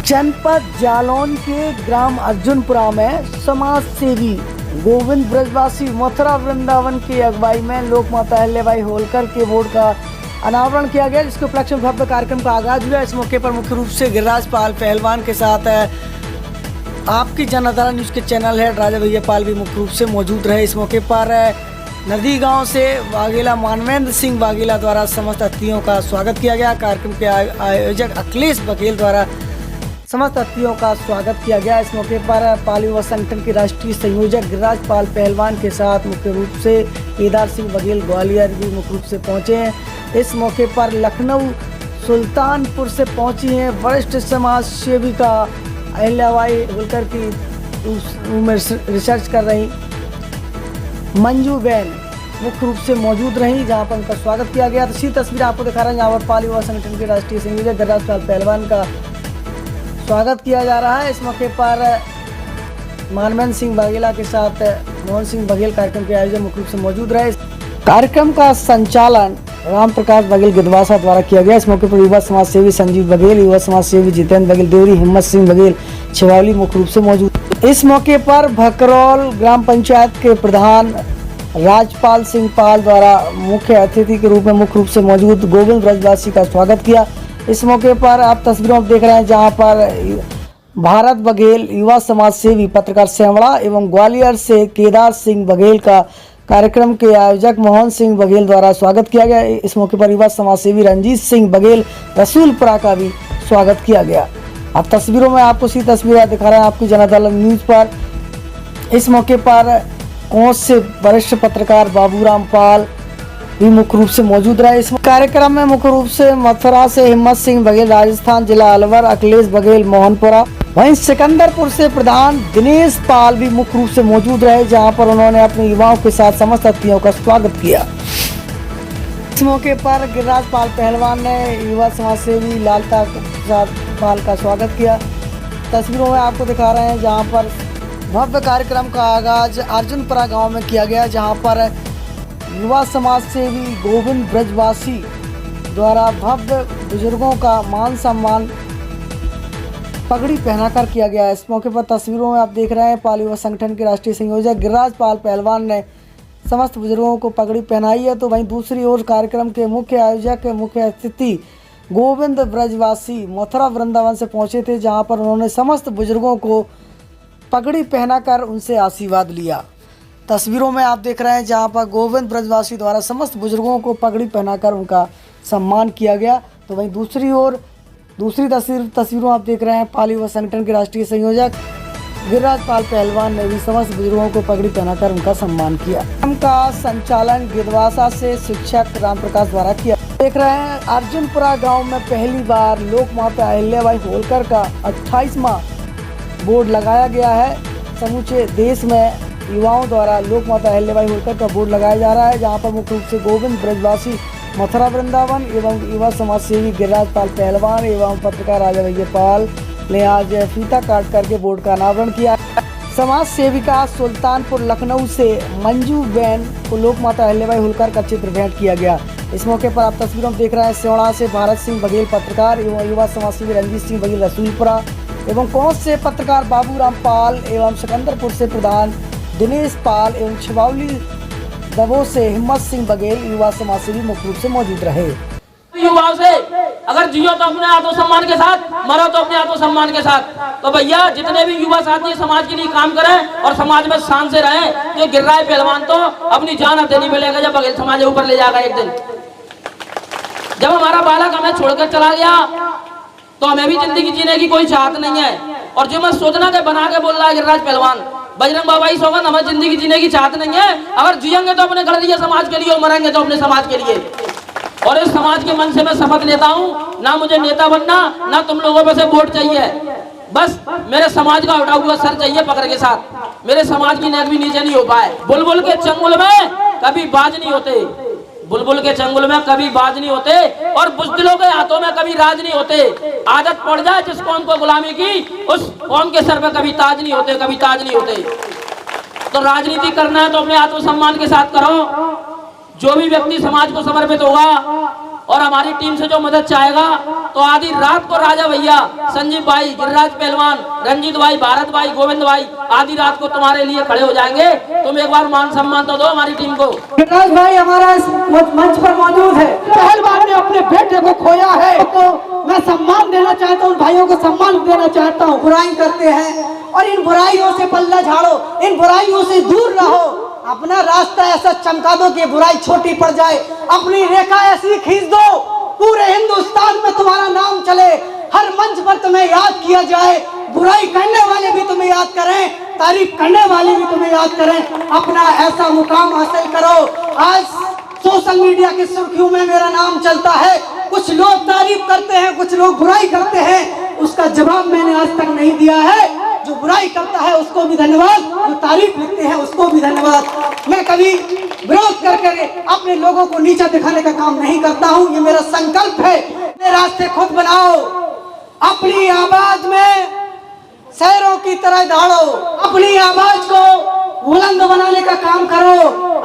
जनपद जालौन के ग्राम अर्जुनपुरा में समाज सेवी गोविंद ब्रजवासी मथुरा वृंदावन की अगुवाई में लोक माता अहिल्याबाई होलकर के बोर्ड का अनावरण किया गया, जिसके उपलक्ष्य में भव्य कार्यक्रम का आगाज हुआ। इस मौके पर मुख्य रूप से गिरिराज पाल पहलवान के साथ आपकी जनआधारा न्यूज़ के चैनल हेड राजा भैया पाल भी मुख्य रूप से मौजूद रहे। इस मौके पर नदी गांव से वाघेला मानवेंद्र सिंह वाघेला द्वारा समस्त अतिथियों का स्वागत किया गया। कार्यक्रम के आयोजक अखिलेश बघेल द्वारा समस्त अतिथियों का स्वागत किया गया। इस मौके पर पाल युवा संगठन के राष्ट्रीय संयोजक गिरिराज पाल पहलवान के साथ मुख्य रूप से केदार सिंह बघेल ग्वालियर भी मुख्य रूप से पहुंचे हैं। इस मौके पर लखनऊ सुल्तानपुर से पहुंची हैं वरिष्ठ समाज सेविका अहिल्याबाई होलकर की में रिसर्च कर रही मंजू बहन मुख्य रूप से मौजूद रही, जहां पर उनका स्वागत किया गया। तो तस्वीर आपको दिखा रहे हैं जहाँ पर पाल युवा संगठन के राष्ट्रीय संयोजक गिरिराज पाल पहलवान का स्वागत किया जा रहा है। इस मौके पर मानवेंद्र सिंह वाघेला के साथ मोहन सिंह बघेल कार्यक्रम के आयोजक मुख्य रूप से मौजूद रहे। कार्यक्रम का संचालन राम प्रकाश बघेल गिदवासा द्वारा किया गया। इस मौके पर युवा समाज सेवी संजीव बघेल, युवा समाज सेवी जितेंद्र बघेल देवरी, हिम्मत सिंह बघेल छिवावली मुख्य रूप से मौजूद। इस मौके पर भकरौल ग्राम पंचायत के प्रधान राजपाल सिंह पाल द्वारा मुख्य अतिथि के रूप में मुख्य रूप से मौजूद गोविंद ब्रजवासी का स्वागत किया। इस मौके पर आप तस्वीरों में देख रहे हैं जहां पर भारत बघेल युवा समाज सेवी पत्रकार सेवड़ा एवं ग्वालियर से केदार सिंह बघेल का कार्यक्रम के आयोजक मोहन सिंह बघेल द्वारा स्वागत किया गया। इस मौके पर युवा समाज सेवी रंजीत सिंह बघेल रसूलपुरा का भी स्वागत किया गया। आप तस्वीरों में आपको सी तस्वीरें दिखा रहे हैं आपकी जनआधारा न्यूज़ पर। इस मौके पर कोंच से वरिष्ठ पत्रकार बाबूराम पाल भी मुख्य रूप से मौजूद रहे। इस कार्यक्रम में मुख्य रूप से मथुरा से हिम्मत सिंह बघेल, राजस्थान जिला अलवर अखिलेश बघेल मोहनपुरा, वहीं सिकंदरपुर से प्रधान दिनेश पाल भी मुख्य रूप से मौजूद रहे, जहां पर उन्होंने अपने युवाओं के साथ समस्त अतिथियों का स्वागत किया। इस मौके पर गिरिराज पाल पहलवान ने युवा समाज सेवी लालता पाल का स्वागत किया। तस्वीरों में आपको दिखा रहे हैं जहाँ पर भव्य कार्यक्रम का आगाज अर्जुनपुरा गाँव में किया गया, जहाँ पर युवा समाज सेवी गोविंद ब्रजवासी द्वारा भव्य बुजुर्गों का मान सम्मान पगड़ी पहनाकर किया गया। इस मौके पर तस्वीरों में आप देख रहे हैं पाल युवा संगठन के राष्ट्रीय संयोजक गिरिराज पाल पहलवान ने समस्त बुजुर्गों को पगड़ी पहनाई है। तो वहीं दूसरी ओर कार्यक्रम के मुख्य आयोजक मुख्य अतिथि गोविंद ब्रजवासी मथुरा वृंदावन से पहुंचे थे, जहां पर उन्होंने समस्त बुजुर्गों को पगड़ी पहनाकर उनसे आशीर्वाद लिया। तस्वीरों में आप देख रहे हैं जहां पर गोविंद ब्रजवासी द्वारा समस्त बुजुर्गों को पगड़ी पहनाकर उनका सम्मान किया गया। तो वहीं दूसरी ओर दूसरी तस्वीरों आप देख रहे हैं पाल युवा संगठन के राष्ट्रीय संयोजक गिरिराज पाल पहलवान ने भी समस्त बुजुर्गों को पगड़ी पहनाकर उनका सम्मान किया। कार्यक्रम का संचालन गिदवासा से शिक्षक राम प्रकाश द्वारा किया। देख रहे हैं अर्जुनपुरा गाँव में पहली बार लोक माता अहिल्याबाई होलकर का 28वां बोर्ड लगाया गया है। समूचे देश में युवाओं द्वारा लोक माता अहिल्याबाई होलकर का बोर्ड लगाया जा रहा है, जहां पर मुख्य रूप से गोविंद ब्रजवासी मथुरा वृंदावन एवं युवा समाज सेवी गिरिराज पाल पहलवान एवं पत्रकार राजा भैया पाल ने आज फीता काट करके बोर्ड का अनावरण किया। समाज सेविका सुल्तानपुर लखनऊ से मंजू बहन को लोक माता अहिल्याबाई होलकर का चित्र भेंट किया गया। इस मौके पर आप तस्वीरों में देख रहे हैं सेवड़ा से भारत सिंह बघेल पत्रकार एवं युवा समाज सेवी रंजीत सिंह बघेल रसूलपुरा एवं कोंच से पत्रकार बाबूराम पाल एवं सिकंदरपुर से प्रधान दिनेश पाल एवं छिवावली दबो से हिम्मत सिंह बघेल युवा समाज सेवी मुख्य रूप से मौजूद रहे। युवाओं से अगर जियो तो अपने आत्मसम्मान के साथ, मरो तो अपने आत्मसम्मान के साथ। तो भैया जितने भी युवा साथी समाज के लिए काम करें और समाज में शान से रहें। ये गिरिराज पहलवान तो अपनी जान देनी मिलेगा जब बघेल समाज ऊपर ले जाएगा एक दिन। जब हमारा बालक हमें छोड़कर चला गया तो हमें भी जिंदगी जीने की कोई चाहत नहीं है, और जो मैं सोचना के बना के बोल रहा है गिरिराज पहलवान बजरंग बाबा ही सौगंध, हमें जिंदगी जीने की चाहत नहीं है। अगर जिएंगे तो अपने गढ़ दिए समाज के लिए और मरेंगे तो अपने समाज के लिए। और इस समाज के मन से मैं शपथ लेता हूँ, ना मुझे नेता बनना, ना तुम लोगों में से वोट चाहिए। बस मेरे समाज का उठा हुआ सर चाहिए पकड़ के साथ। मेरे समाज की नेक भी नीचे नहीं हो पाए। बुलबुल के चंगुल में कभी बाज नहीं होते, बुलबुल के चंगुल में कभी बाज नहीं होते, और बुज़दिलों के हाथों में कभी राज नहीं होते। आदत पड़ जाए जिस कौम को गुलामी की, उस कौम के सर पे कभी ताज नहीं होते, कभी ताज नहीं होते। तो राजनीति करना है तो अपने आत्मसम्मान के साथ करो। जो भी व्यक्ति समाज को समर्पित होगा और हमारी टीम से जो मदद चाहेगा तो आधी रात को राजा भैया, संजीव भाई, गिरिराज पहलवान, रंजीत भाई, भारत भाई, गोविंद भाई आधी रात को तुम्हारे लिए खड़े हो जाएंगे। तुम एक बार मान सम्मान तो दो हमारी टीम को। गिरिराज भाई हमारा इस मंच पर मौजूद है। पहलवान ने अपने बेटे को खोया है, तो मैं सम्मान देना चाहता हूँ, भाइयों को सम्मान देना चाहता हूँ। बुराई करते हैं और इन बुराइयों से पल्ला झाड़ो, इन बुराइयों से दूर रहो। अपना रास्ता ऐसा चमका दो कि बुराई छोटी पड़ जाए, अपनी रेखा ऐसी खींच दो पूरे हिंदुस्तान में तुम्हारा नाम चले, हर मंच पर तुम्हें याद किया जाए, बुराई करने वाले भी तुम्हें याद करें, तारीफ करने वाले भी तुम्हें याद करें। अपना ऐसा मुकाम हासिल करो। आज सोशल मीडिया की सुर्खियों में मेरा नाम चलता है, कुछ लोग तारीफ करते हैं, कुछ लोग बुराई करते हैं, उसका जवाब मैंने आज तक नहीं दिया है। जो बुराई करता है उसको भी धन्यवाद, जो तारीफ लिखते हैं उसको भी धन्यवाद। मैं कभी विरोध करके अपने लोगों को नीचा दिखाने का काम नहीं करता हूँ, ये मेरा संकल्प है। अपने रास्ते खुद बनाओ, अपनी आवाज में शहरों की तरह दौड़ो, अपनी आवाज को बुलंद बनाने का काम करो।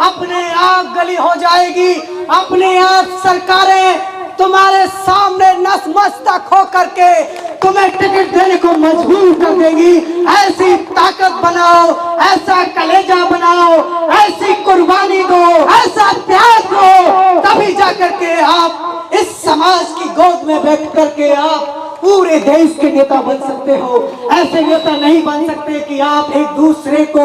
अपने आप गली हो जाएगी, अपने आप सरकारें तुम्हारे सामने नतमस्तक हो करके तुम्हें टिकट देने को मजबूर कर देंगी। ऐसी ताकत बनाओ, ऐसा कलेजा बनाओ, ऐसी कुर्बानी दो, ऐसा त्याग दो, तभी जाकर के आप इस समाज की गोद में बैठ करके आप पूरे देश के नेता बन सकते हो। ऐसे नेता नहीं बन सकते कि आप एक दूसरे को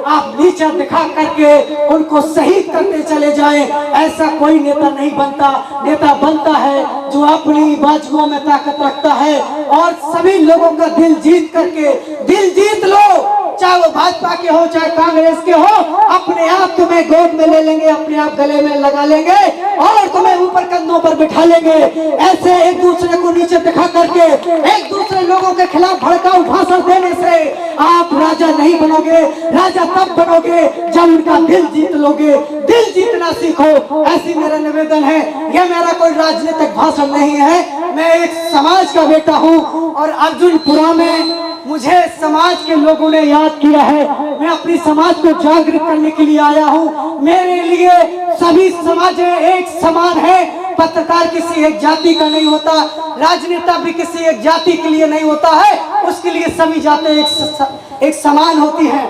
आप नीचा दिखा करके उनको शहीद करते चले जाएं। ऐसा कोई नेता नहीं बनता। नेता बनता है जो अपनी बाजुओं में ताकत रखता है और सभी लोगों का दिल जीत करके, दिल जीत लो, चाहे वो भाजपा के हो चाहे कांग्रेस के हो, अपने आप तुम्हें गोद में ले लेंगे, अपने आप गले में लगा लेंगे और तुम्हें ऊपर कंधों पर बिठा लेंगे। ऐसे एक दूसरे को नीचे दिखा करके, एक दूसरे लोगों के खिलाफ भड़काऊ भाषण देने से आप राजा नहीं बनोगे। राजा तब बनोगे जब उनका दिल जीत लोगे। दिल जीतना सीखो, ऐसी मेरा निवेदन है। यह मेरा कोई राजनीतिक भाषण नहीं है, मैं एक समाज का बेटा हूँ और अर्जुनपुरा में मुझे समाज के लोगों ने याद किया है। मैं अपनी समाज को जागृत करने के लिए आया हूँ। मेरे लिए सभी समाज एक समान है। पत्रकार किसी एक जाति का नहीं होता, राजनेता भी किसी एक जाति के लिए नहीं होता है, उसके लिए सभी जाति एक समान होती है।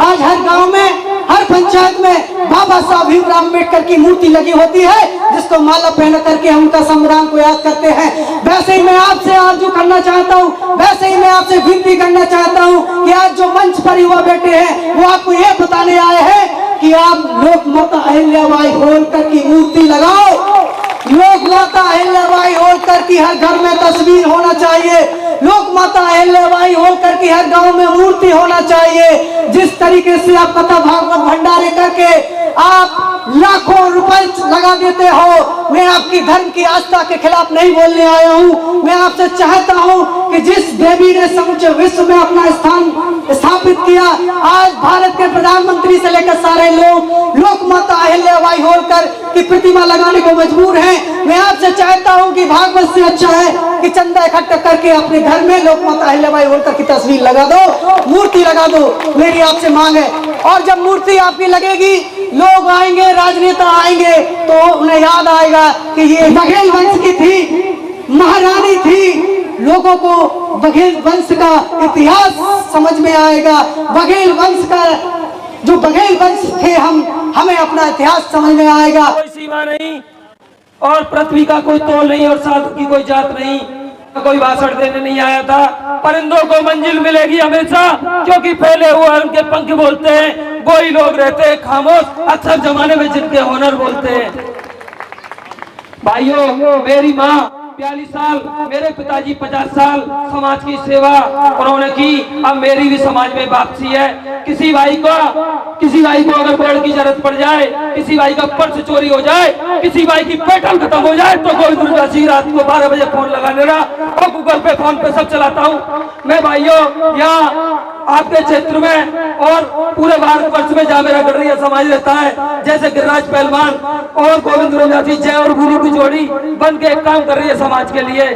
आज हर गांव में, हर पंचायत में बाबा साहब भीमराव अम्बेडकर की मूर्ति लगी होती है, जिसको माला पहन करके हम उनका संग्राम को याद करते हैं। वैसे ही मैं आपसे आरजू करना चाहता हूँ, वैसे ही मैं आपसे विनती करना चाहता हूँ कि आज जो मंच पर युवा बैठे हैं वो आपको ये बताने आए हैं कि आप लोक माता अहिल्याबाई होलकर की मूर्ति लगाओ। लोक माता अहिल्याबाई होलकर की हर घर में तस्वीर होना चाहिए। लोक माता अहिल्याबाई होलकर की हर गांव में मूर्ति होना चाहिए। जिस तरीके से आप कथा भागवत भंडारे करके आप लाखों रुपए लगा देते हो, मैं आपकी धर्म की आस्था के खिलाफ नहीं बोलने आया हूँ। मैं आपसे चाहता हूँ कि जिस देवी ने समूचे विश्व में अपना स्थान स्थापित किया, आज भारत के प्रधानमंत्री से लेकर सारे लोग लोक माता अहिल्याबाई होलकर की प्रतिमा लगाने को मजबूर हैं। मैं आपसे चाहता हूँ कि भागवत से अच्छा है कि चंदा इकट्ठा करके अपने घर में लोक माता अहिल्याबाई होलकर की तस्वीर लगा दो, मूर्ति लगा दो। मेरी आपसे मांग है। और जब मूर्ति आपकी लगेगी, लोग आएंगे, राजनेता आएंगे, तो उन्हें याद आएगा कि ये बघेल वंश की थी, महारानी थी। लोगों को बघेल वंश का इतिहास समझ में आएगा। बघेल वंश का जो बघेल वंश थे हमें अपना इतिहास समझ में आएगा। कोई सीमा नहीं और पृथ्वी का कोई तोल नहीं और साधु की कोई जात नहीं। कोई भाषण देने नहीं आया था। परिंदों को मंजिल मिलेगी हमेशा, क्योंकि फैले हुए उनके पंख बोलते हैं। कोई लोग रहते हैं खामोश, अक्सर जमाने में जिनके हुनर बोलते हैं। भाइयों, मेरी माँ 42 साल, मेरे पिताजी 50 साल समाज की सेवा उन्होंने की। अब मेरी भी समाज में वापसी है। किसी भाई को अगर पेड़ की जरूरत पड़ जाए, किसी भाई का पर्स चोरी हो जाए, किसी भाई की पेट्रोल खत्म हो जाए, तो गोविंद जी रात को 12 बजे फोन लगा लेना और गूगल पे, फोन पे सब चलाता हूँ मैं। भाइयों, यहाँ आपके क्षेत्र में और पूरे भारतवर्ष में जहाँ मेरा गढ़रिया समाज रहता है, जैसे गिरिराज पहलवान और गोविंद जी, जय और गुरु की जोड़ी बन के काम कर रही है समाज के लिए।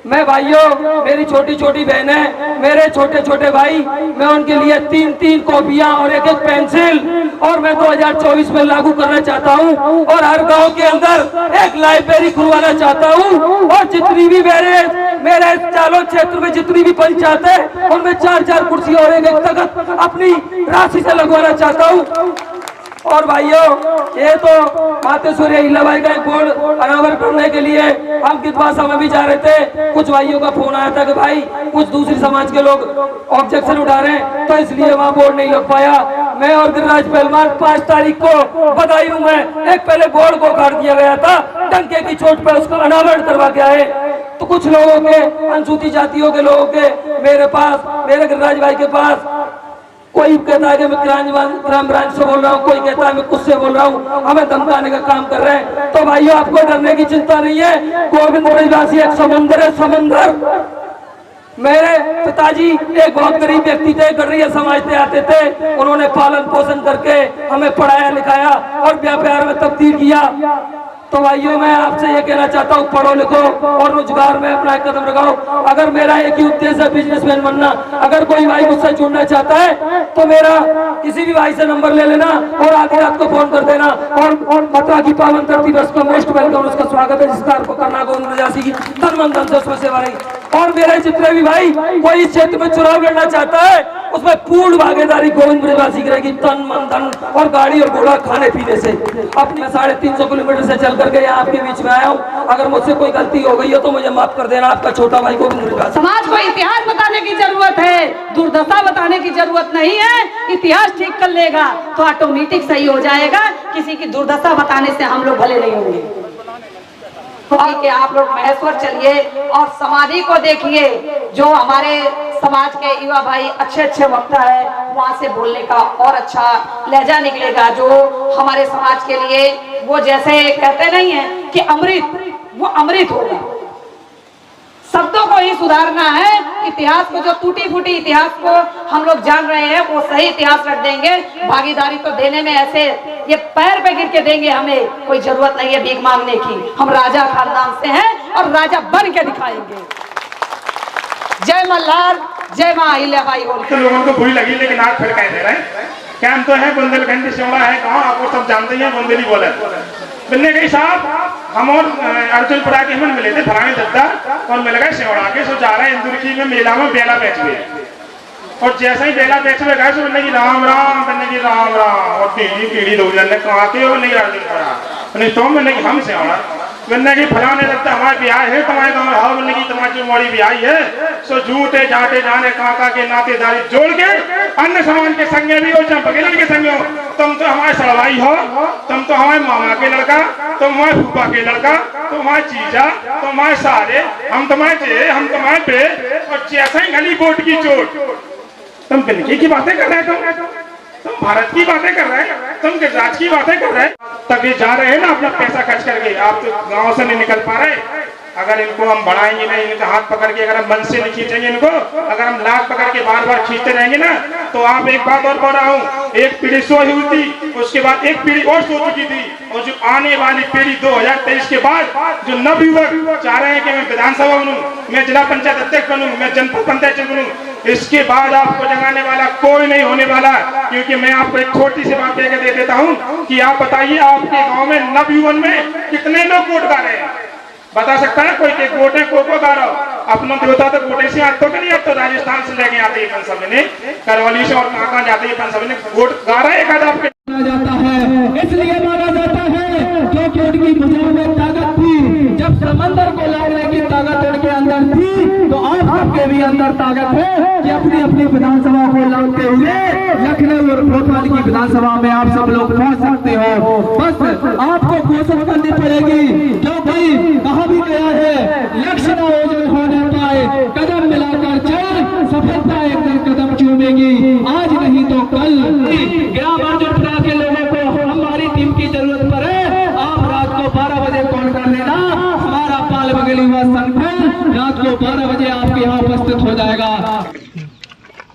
मैं भाइयों, मेरी छोटी छोटी बहनें, मेरे छोटे छोटे भाई, मैं उनके लिए 3-3 कॉपियां और 1-1 पेंसिल और मैं 2024 में लागू करना चाहता हूं और हर गांव के अंदर एक लाइब्रेरी खुलवाना चाहता हूं और जितनी भी मेरे चालों क्षेत्र में जितनी भी पंचायत है उनमें 4-4 कुर्सी और 1-1 तख्त अपनी राशि से लगवाना चाहता हूं। और भाइयों, ये तो मातेश्वरी अहिल्याबाई का एक बोर्ड अनावरण करने के लिए हम कितवासा में भी जा रहे थे। कुछ भाइयों का फोन आया था कि भाई कुछ दूसरी समाज के लोग ऑब्जेक्शन उठा रहे हैं, तो इसलिए वहाँ बोर्ड नहीं लग पाया। मैं और गिरिराज पहलवान 5 तारीख को बदायूं में एक पहले बोर्ड को उखाड़ दिया गया था, डंके की चोट पर उसका अनावरण करवा के आए। तो कुछ लोगों के, अनुसूचित जातियों के लोगों के मेरे पास, मेरे गिरिराज भाई के पास, कोई कहता है कि मैं क्राइम ब्रांच से बोल रहा हूँ, कोई कहता है मैं कुछ से बोल रहा हूँ, हमें धमकाने का काम कर रहे हैं। तो भाइयों, आपको डरने की चिंता नहीं है। गोविंद ब्रजवासी एक समुंदर है, समुंदर। मेरे पिताजी एक बहुत गरीब व्यक्ति थे, गरीब समाज से आते थे, उन्होंने पालन पोषण करके हमें पढ़ाया लिखाया और व्यापार में तब्दील किया। तो भाइयों, मैं आपसे ये कहना चाहता हूँ, पढ़ो लिखो और रोजगार में अपना कदम लगाओ। अगर मेरा एक ही उद्देश्य है बिजनेसमैन बनना, अगर कोई भाई मुझसे जुड़ना चाहता है तो मेरा किसी भी भाई से नंबर ले लेना और आधी रात को फोन कर देना। और मथुरा की पावन धरती पर उसका मोस्ट वेलकम, उसका स्वागत है, जिसका आपको करना गोविंद ब्रजवासी की तन मन धन से उसमें सेवा रही। और मेरे जितने भी भाई कोई इस क्षेत्र में चुनाव लड़ना चाहता है, उसमें पूर्ण भागीदारी गोविंद ब्रजवासी की रहेगी, तन मन धन और गाड़ी और घोड़ा खाने पीने से। अपनी 350 किलोमीटर से चल करके यहाँ आपके बीच में आया हूँ। अगर मुझसे कोई गलती हो गई हो तो मुझे माफ कर देना। आपका छोटा भाई गोविंद ब्रजवासी। समाज को इतिहास बताने की जरूरत है, दुर्दशा बताने की जरूरत नहीं है। इतिहास ठीक कर लेगा तो ऑटोमेटिक सही हो जाएगा। किसी की दुर्दशा बताने से हम लोग भले नहीं होंगे। कि आप लोग महेश्वर चलिए और समाधि को देखिए, जो हमारे समाज के युवा भाई अच्छे वक्ता है, वहाँ से बोलने का और अच्छा लहजा निकलेगा, जो हमारे समाज के लिए वो जैसे कहते नहीं है कि अमृत, वो अमृत होगा। शब्दों को ही सुधारना है। इतिहास को, जो टूटी फूटी इतिहास को हम लोग जान रहे हैं, वो सही इतिहास रख देंगे। भागीदारी तो देने में ऐसे ये पैर पे गिर के देंगे, हमें कोई जरूरत नहीं है भीख मांगने की। हम राजा खानदान से हैं और राजा बन के दिखाएंगे। जय मल्हार, जय मां अहिल्याबाई। तो लोगों को बुरी लगी, लेकिन आप खड़काए दे रहे हैं। क्या हम तो है बुंदेलखंडी सेवड़ा है, कहाँ आपको सब जानते हैं, बुंदेली बोले। मिलने गई साहब, हम और अर्जुनपुरा के हम मिले थे, फरानी दद्दा, और मिल गए सेवड़ा के। सो जा रहे हैं इंदुरखी में मेला में बेला बेच गए, और जैसे ही बेला बेच में गए, मिलने की राम राम, मिलने की राम राम, और पीढ़ी दो जन कहाँ के हो, नहीं अर्जुनपुरा, नहीं तो मिलने की हम सेवड़ा, मिलने की फलाने लगता हमारे ब्याह है, तुम्हारे गाँव में हाउ मिलने की तुम्हारी मोड़ी ब्याह है। सो जूते जाते जाने काका के नातेदारी जोड़ के अन्य समाज के संगे भी हो, चंपकेलन के संगे हो। तुम तो हमारे सड़वाई हो, तुम तो हमारे मामा के लड़का, तुम हमारे फूफा के लड़का, तुम हमारे चीजा, तुम हमारे सारे, हम तुम्हारे जे, हम तुम्हारे पे, और जैसा ही गली बोट की चोट। तुम बिल्की की बातें कर रहे हो, तुम भारत की बातें कर रहे हैं, तुम गिरिराज की बातें कर रहे हैं। तब ये जा रहे हैं ना अपना पैसा खर्च करके, आप तो गाँव से नहीं निकल पा रहे। अगर इनको हम बढ़ाएंगे नहीं, इनका हाथ पकड़ के अगर हम मन से नहीं खींचेंगे इनको, अगर हम लाख पकड़ के बार बार खींचते रहेंगे ना, तो आप एक बात और बोल रहा हूँ, एक पीढ़ी सो हुई थी, उसके बाद एक पीढ़ी और सो चुकी थी, और जो आने वाली पीढ़ी 2023 के बाद जो नवयुवक चाह रहे हैं कि मैं विधानसभा बनूं, मैं जिला पंचायत अध्यक्ष बनूं, मैं जनपद पंचायत बनूं, इसके बाद आपको जगाने वाला कोई नहीं होने वाला। क्योंकि मैं आपको एक छोटी सी बात कह दे देता हूँ कि आप बताइए, आपके गाँव में नवयुवन में कितने लोग वोट गा रहे हैं? बता सकता है कोई? के गोटे को गा रहा हो अपना देवता तो गोटे से आते नहीं, अब तो राजस्थान से लेके आते हैं पंसब ने, करौली से और कहाँ जाते हैं पंसब ने, वोट गा रहा है एक आध आपके जाता है। इसलिए माना जाता है क्योंकि उनकी भुजाओं में ताकत थी। जब समंदर को लाने की ताकत उनके अंदर थी, तो आप सबके भी अंदर ताकत है कि अपनी अपनी विधानसभा को लौटते हुए लखनऊ और भोपाल की विधानसभा में आप सब लोग पहुंच सकते हो। बस आपको कोशिश करनी पड़ेगी, क्योंकि कहा भी गया है, लक्ष्य न ओझल होने पाए, कदम मिलाकर चल, सफलता एक दिन कदम चूमेगी, आज नहीं तो कल। ग्राम अर्जुनपुरा के लोगों को हमारी टीम की जरूरत पड़े, आप रात को 12 बजे कॉल कर लेना। हमारा पाल बगली हुआ संगठन रात को 12 बजे आपके यहाँ उपस्थित हो जाएगा।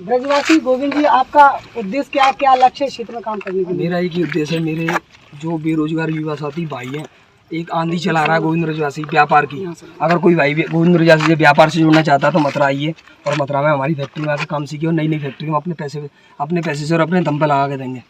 ब्रजवासी गोविंद जी, आपका उद्देश्य क्या, क्या लक्ष्य क्षेत्र में काम करने के लिए? मेरा एक ही उद्देश्य है, मेरे जो बेरोजगार युवा साथी भाई हैं, एक आंधी चला रहा है गोविंद ब्रजवासी व्यापार की। अगर कोई भाई भी गोविंद ब्रजवासी से व्यापार से जुड़ना चाहता है तो मथुरा आइए और मथुरा में हमारी फैक्ट्री में आकर काम सीखिए और नई नई फैक्ट्री में अपने पैसे से और अपने दम पर लगा के देंगे।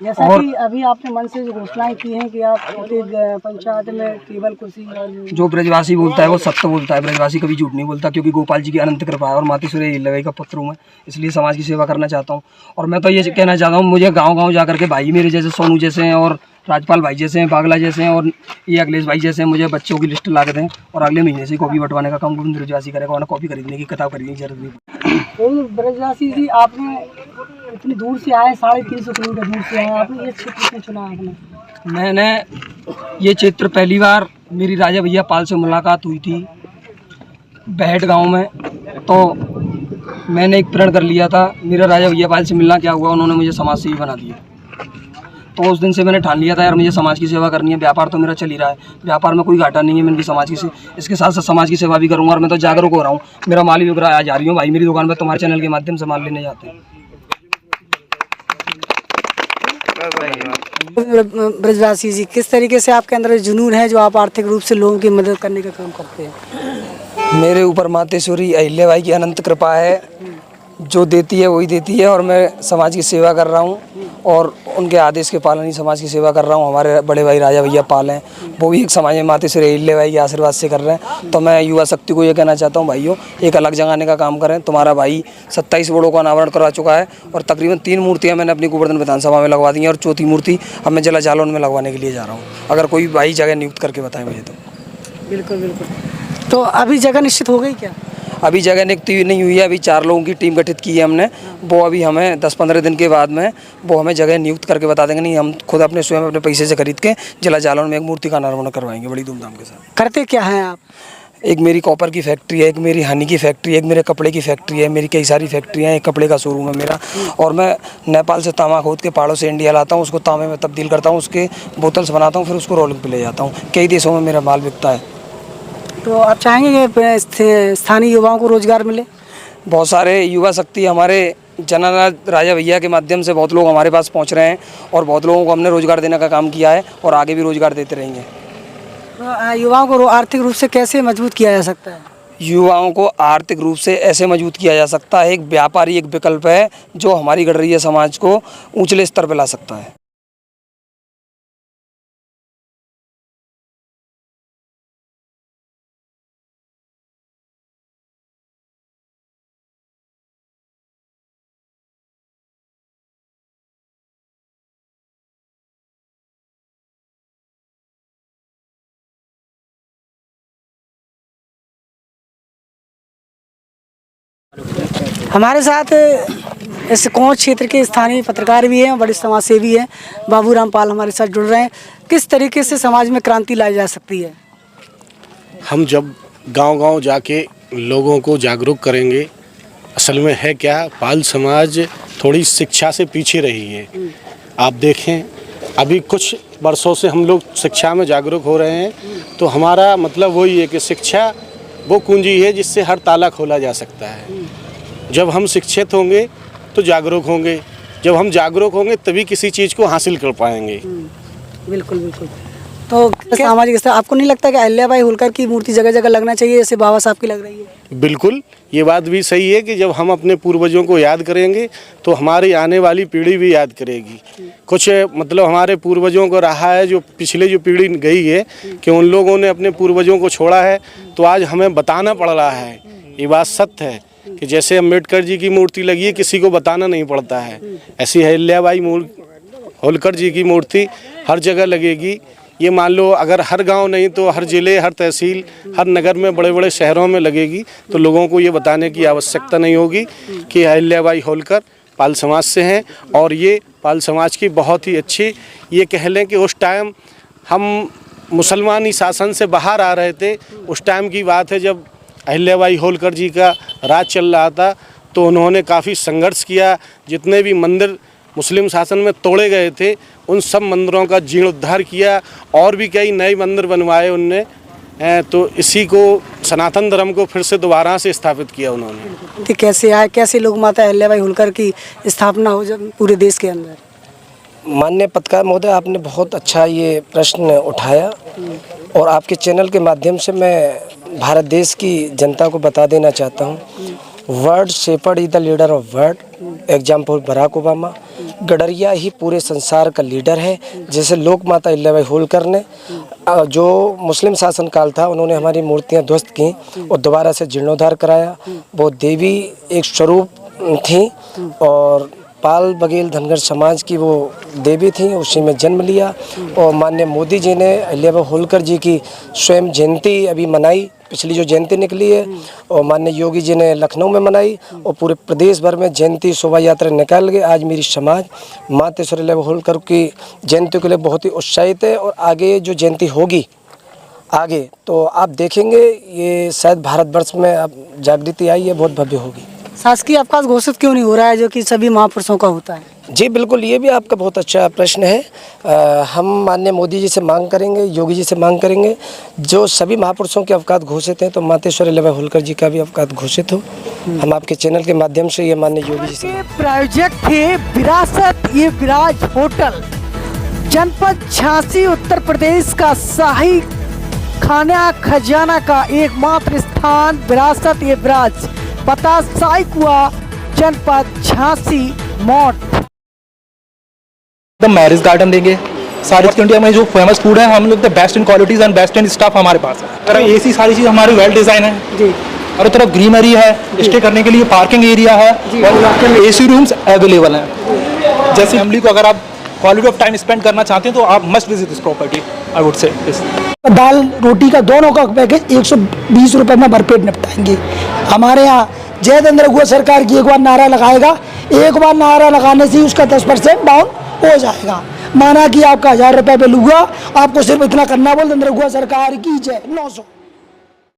जैसा कि अभी आपने मन से जो घोषणाएं की हैं कि आप प्रत्येक पंचायत में टेबल कुर्सी और जो ब्रजवासी बोलता है वो सत्य बोलता है, ब्रजवासी कभी झूठ नहीं बोलता, क्योंकि गोपाल जी की अनंत कृपा है और मातेश्वरी अहिल्याबाई का पुत्र हूँ मैं, इसलिए समाज की सेवा करना चाहता हूँ। और मैं तो ये कहना चाहता हूँ, मुझे गाँव जा करके भाई मेरे जैसे सोनू जैसे हैं और राजपाल भाई जैसे हैं, बागला जैसे हैं और ये अखिलेश भाई जैसे हैं, मुझे बच्चों की लिस्ट ला के दें और अगले महीने से कॉपी बंटवाने का काम गोविंद ब्रजवासी करेगा, वरना कॉपी खरीदने की किताब खरीदने की जरूरत नहीं। गोविंद ब्रजवासी जी, आपने इतनी दूर से आए, 350 किलोमीटर दूर से आए, आपने ये क्षेत्र क्यों चुना आपने? मैंने ये क्षेत्र पहली बार मेरी राजा भैया पाल से मुलाकात हुई थी बहट गांव में, तो मैंने एक प्रण कर लिया था, मेरा राजा भैया पाल से मिलना क्या हुआ, उन्होंने मुझे समाज सेवी बना दिया। तो उस दिन से मैंने ठान लिया था यार मुझे समाज की सेवा करनी है। व्यापार तो मेरा चल ही रहा है, व्यापार में कोई घाटा नहीं है, मैं इनकी समाज की इसके साथ साथ समाज की सेवा भी करूँगा और मैं तो जागरूक हो रहा हूँ। मेरा माल भी बिक रहा है, जा रही हूँ भाई मेरी दुकान पर, तुम्हारे चैनल के माध्यम से माल लेने जाते हैं। ब्रजवासी जी, किस तरीके से आपके अंदर जुनून है जो आप आर्थिक रूप से लोगों की मदद करने का काम करते हैं? मेरे ऊपर मातेश्वरी अहिल्याबाई की अनंत कृपा है, जो देती है वही देती है और मैं समाज की सेवा कर रहा हूँ और उनके आदेश के पालन ही समाज की सेवा कर रहा हूँ। हमारे बड़े भाई राजा भैया पाल हैं, वो भी एक समाज में मातेश्वरी अहिल्याबाई के आशीर्वाद से कर रहे हैं। तो मैं युवा शक्ति को ये कहना चाहता हूँ, भाइयों एक अलग जगाने का काम करें। तुम्हारा भाई 27 बोर्डों का अनावरण करा चुका है और तकरीबन 3 मूर्तियाँ मैंने अपनी गोवर्धन विधानसभा में लगवा दी हैं और चौथी मूर्ति अब मैं जला जालौन में लगवाने के लिए जा रहा हूँ। अगर कोई भाई जगह नियुक्त करके बताएं मुझे तो। बिल्कुल बिल्कुल। तो अभी जगह निश्चित हो गई क्या? अभी जगह नियुक्ति नहीं हुई है, अभी 4 लोगों की टीम गठित की है हमने, वो अभी हमें 10-15 दिन के बाद में वो हमें जगह नियुक्त करके बता देंगे। नहीं, हम खुद अपने स्वयं अपने पैसे से खरीद के जिला जालौन में एक मूर्ति का अनावरण करवाएंगे बड़ी धूमधाम के साथ। करते क्या हैं आप? एक मेरी कॉपर की फैक्ट्री है, एक मेरी हनी की फैक्ट्री है, एक मेरे कपड़े की फैक्ट्री है, मेरी कई सारी फैक्ट्रियाँ, एक कपड़े का शोरूम है मेरा। और मैं नेपाल से तांबा खोद के पहाड़ों से इंडिया लाता हूँ, उसको तांबे में तब्दील करता हूँ, उसके बोतल्स बनाता हूँ, फिर उसको रोलिंग पे ले जाता हूँ। कई देशों में मेरा माल बिकता है। तो आप चाहेंगे कि स्थानीय युवाओं को रोजगार मिले? बहुत सारे युवा शक्ति हमारे जनानाथ राजा भैया के माध्यम से बहुत लोग हमारे पास पहुंच रहे हैं और बहुत लोगों को हमने रोजगार देने का काम किया है और आगे भी रोजगार देते रहेंगे। तो युवाओं को आर्थिक रूप से कैसे मजबूत किया जा सकता है? युवाओं को आर्थिक रूप से ऐसे मजबूत किया जा सकता है, एक व्यापारी एक विकल्प है जो हमारी गडरिया समाज को ऊंचले स्तर पर ला सकता है। हमारे साथ इस कोंच क्षेत्र के स्थानीय पत्रकार भी हैं, बड़े समाज सेवी हैं, बाबूराम पाल हमारे साथ जुड़ रहे हैं। किस तरीके से समाज में क्रांति लाई जा सकती है? हम जब गांव-गांव जाके लोगों को जागरूक करेंगे, असल में है क्या, पाल समाज थोड़ी शिक्षा से पीछे रही है। आप देखें अभी कुछ वर्षों से हम लोग शिक्षा में जागरूक हो रहे हैं, तो हमारा मतलब वही है कि शिक्षा वो कुंजी है जिससे हर ताला खोला जा सकता है। जब हम शिक्षित होंगे तो जागरूक होंगे, जब हम जागरूक होंगे तभी किसी चीज़ को हासिल कर पाएंगे। बिल्कुल बिल्कुल। तो सामाजिक स्तर, आपको नहीं लगता कि अहिल्याबाई होलकर की मूर्ति जगह जगह लगना चाहिए जैसे बाबा साहब की लग रही है? बिल्कुल, ये बात भी सही है कि जब हम अपने पूर्वजों को याद करेंगे तो हमारी आने वाली पीढ़ी भी याद करेगी। कुछ मतलब हमारे पूर्वजों को रहा है, जो पिछले जो पीढ़ी गई है कि उन लोगों ने अपने पूर्वजों को छोड़ा है, तो आज हमें बताना पड़ रहा है। ये बात सत्य है कि जैसे अम्बेडकर जी की मूर्ति लगी है, किसी को बताना नहीं पड़ता है, ऐसी अहिल्याबाई होलकर जी की मूर्ति हर जगह लगेगी। ये मान लो अगर हर गांव नहीं तो हर ज़िले, हर तहसील, हर नगर में, बड़े बड़े शहरों में लगेगी, तो लोगों को ये बताने की आवश्यकता नहीं होगी कि अहिल्याबाई होलकर पाल समाज से हैं। और ये पाल समाज की बहुत ही अच्छी, ये कह लें कि उस टाइम हम मुसलमानी शासन से बाहर आ रहे थे, उस टाइम की बात है जब अहिल्याबाई होलकर जी का राज चल रहा था, तो उन्होंने काफ़ी संघर्ष किया। जितने भी मंदिर मुस्लिम शासन में तोड़े गए थे उन सब मंदिरों का जीर्णोद्धार किया और भी कई नए मंदिर बनवाए उनने। तो इसी को सनातन धर्म को फिर से दोबारा से स्थापित किया उन्होंने। कैसे आए, कैसे लोग माता अहिल्याबाई होलकर की स्थापना हो जब पूरे देश के अंदर? माननीय पत्रकार महोदय, आपने बहुत अच्छा ये प्रश्न उठाया और आपके चैनल के माध्यम से मैं भारत देश की जनता को बता देना चाहता हूँ, world shepherd is the leader of world. Example Barack Obama. गडरिया ही पूरे संसार का लीडर है। जैसे लोक माता अहिल्याबाई होलकर ने जो मुस्लिम शासनकाल था, उन्होंने हमारी मूर्तियाँ ध्वस्त की और दोबारा से जीर्णोद्धार कराया। वो देवी एक स्वरूप थी और पाल बघेल धनगर समाज की वो देवी थी, उसी में जन्म लिया। और माननीय मोदी जी ने अहिल्याबाई होलकर जी की स्वयं जयंती अभी मनाई, पिछली जो जयंती निकली है, और माननीय योगी जी ने लखनऊ में मनाई और पूरे प्रदेश भर में जयंती शोभा यात्रा निकाल गए। आज मेरी समाज मातेश्वरी अहिल्याबाई होलकर की जयंती के लिए बहुत ही उत्साहित है और आगे जो जयंती होगी आगे तो आप देखेंगे, ये शायद भारतवर्ष में अब जागृति आई है, बहुत भव्य होगी। शासकीय अवकाश घोषित क्यों नहीं हो रहा है जो कि सभी महापुरुषों का होता है? जी बिल्कुल, ये भी आपका बहुत अच्छा प्रश्न है। हम माननीय मोदी जी से मांग करेंगे, योगी जी से मांग करेंगे, जो सभी महापुरुषों के अवकाश घोषित हैं तो मातेश्वरी अहिल्याबाई होलकर जी का भी अवकाश घोषित हो। हम आपके चैनल के माध्यम से ये माननीय योगी जी से प्रोजेक्ट थे विरासत ये विराज होटल, जनपद झांसी उत्तर प्रदेश का शाही खाना खजाना का एकमात्र स्थान विरासत ये विराज, पता शाही कुआ, जनपद झांसी मोट। द मैरिज गार्डन देंगे। साउथ इंडिया में जो फेमस फूड है, हम लोग the best in qualities and best in staff हमारे पास है। तरह एसी सारी चीज़ हमारी वेल डिज़ाइन है जी। और तरफ ग्रीनरी है, स्टे करने के लिए पार्किंग एरिया है और एसी रूम्स अवेलेबल हैं। जैसे फैमिली को अगर आप क्वालिटी ऑफ टाइम स्पेंड करना चाहते हैं तो आप must visit this property, I would say. दाल रोटी का दोनों का पैकेज 120 रुपये में भरपेट निपटाएंगे। हमारे यहाँ जय चंद्र सरकार की एक बार नारा लगाएगा, एक बार नारा लगाने से ही उसका 10% डाउन हो जाएगा। माना कि आपका 1000 रुपये पे लूँगा, आपको सिर्फ इतना करना बोल, चंद्र सरकार की जय 900।